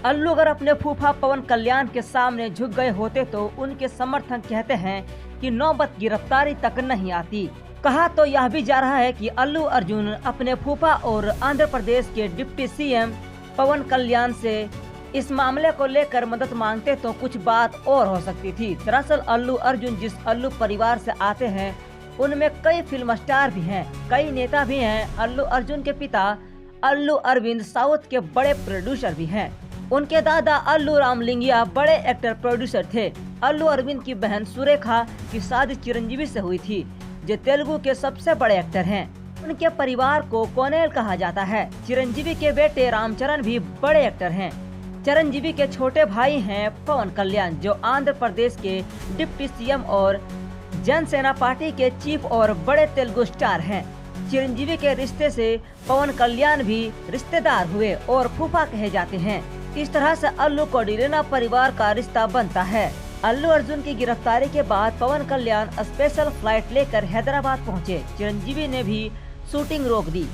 अल्लू अगर अपने फूफा पवन कल्याण के सामने झुक गए होते तो उनके समर्थक कहते हैं कि नौबत गिरफ्तारी तक नहीं आती। कहा तो यह भी जा रहा है कि अल्लू अर्जुन अपने फूफा और आंध्र प्रदेश के डिप्टी सीएम पवन कल्याण से इस मामले को लेकर मदद मांगते तो कुछ बात और हो सकती थी। दरअसल अल्लू अर्जुन जिस अल्लू परिवार से आते हैं उनमें कई फिल्म स्टार भी हैं, कई नेता भी हैं। अल्लू अर्जुन के पिता अल्लू अरविंद साउथ के बड़े प्रोड्यूसर भी हैं। उनके दादा अल्लू रामलिंगिया बड़े एक्टर प्रोड्यूसर थे। अल्लू अरविंद की बहन सुरेखा की शादी चिरंजीवी से हुई थी, जो तेलुगु के सबसे बड़े एक्टर हैं। उनके परिवार को कोनेल कहा जाता है। चिरंजीवी के बेटे रामचरण भी बड़े एक्टर हैं। चिरंजीवी के छोटे भाई हैं पवन कल्याण, जो आंध्र प्रदेश के डिप्टी सीएम और जनसेना पार्टी के चीफ और बड़े तेलुगु स्टार हैं। चिरंजीवी के रिश्ते से पवन कल्याण भी रिश्तेदार हुए और फूफा कहे जाते हैं। इस तरह से अल्लू कोडिलेना परिवार का रिश्ता बनता है। अल्लू अर्जुन की गिरफ्तारी के बाद पवन कल्याण स्पेशल फ्लाइट लेकर हैदराबाद पहुंचे। चिरंजीवी ने भी शूटिंग रोक दी।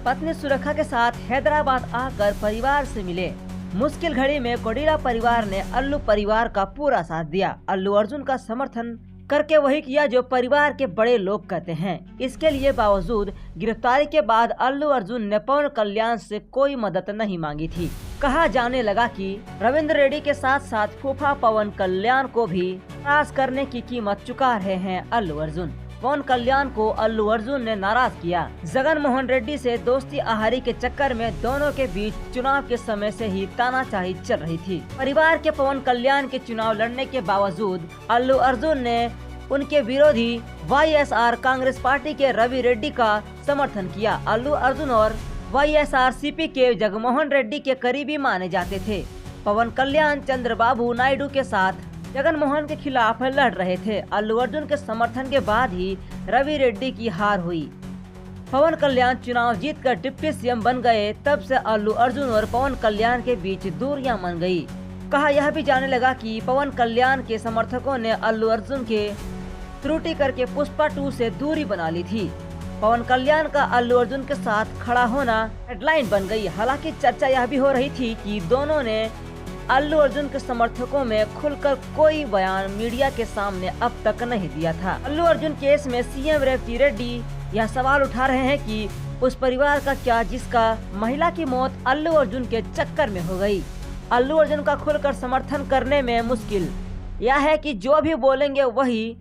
पत्नी सुरेखा के साथ हैदराबाद आकर परिवार से मिले। मुश्किल घड़ी में कोडिला परिवार ने अल्लू परिवार का पूरा साथ दिया। अल्लू अर्जुन का समर्थन करके वही किया जो परिवार के बड़े लोग कहते हैं। इसके लिए बावजूद गिरफ्तारी के बाद अल्लू अर्जुन ने पवन कल्याण से कोई मदद नहीं मांगी थी। कहा जाने लगा कि रविंद्र रेड्डी के साथ साथ फूफा पवन कल्याण को भी नाराज करने की कीमत चुका रहे हैं अल्लू अर्जुन। पवन कल्याण को अल्लू अर्जुन ने नाराज किया। जगन मोहन रेड्डी से दोस्ती आहारी के चक्कर में दोनों के बीच चुनाव के समय से ही तानाशाही चल रही थी। परिवार के पवन कल्याण के चुनाव लड़ने के बावजूद अल्लू अर्जुन ने उनके विरोधी वाईएसआर कांग्रेस पार्टी के रवि रेड्डी का समर्थन किया। अल्लू अर्जुन और वाईएसआरसीपी के जगनमोहन रेड्डी के करीबी माने जाते थे। पवन कल्याण चंद्रबाबू नायडू के साथ जगनमोहन के खिलाफ लड़ रहे थे। अल्लू अर्जुन के समर्थन के बाद ही रवि रेड्डी की हार हुई। पवन कल्याण चुनाव जीतकर डिप्टी सीएम बन गए। तब से अल्लू अर्जुन और पवन कल्याण के बीच दूरियां बन गई। कहा यह भी जाने लगा कि पवन कल्याण के समर्थकों ने अल्लू अर्जुन के त्रुटि करके पुष्पा 2 से दूरी बना ली थी। पवन कल्याण का अल्लू अर्जुन के साथ खड़ा होना हेडलाइन बन गई। हालांकि चर्चा यह भी हो रही थी कि दोनों ने अल्लू अर्जुन के समर्थकों में खुलकर कोई बयान मीडिया के सामने अब तक नहीं दिया था। अल्लू अर्जुन केस में सीएम रेवती रेड्डी यह सवाल उठा रहे हैं कि उस परिवार का क्या जिसका महिला की मौत अल्लू अर्जुन के चक्कर में हो गई। अल्लू अर्जुन का खुलकर समर्थन करने में मुश्किल यह है कि जो भी बोलेंगे वही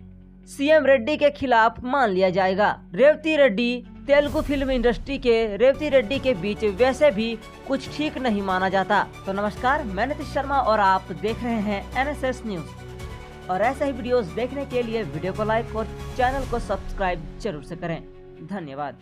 सीएम रेड्डी के खिलाफ मान लिया जाएगा। रेवती रेड्डी तेलुगु फिल्म इंडस्ट्री के रेवती रेड्डी के बीच वैसे भी कुछ ठीक नहीं माना जाता। तो नमस्कार, मैं नीतीश शर्मा और आप देख रहे हैं NSS न्यूज। और ऐसे ही वीडियोस देखने के लिए वीडियो को लाइक और चैनल को सब्सक्राइब जरूर से करें। धन्यवाद।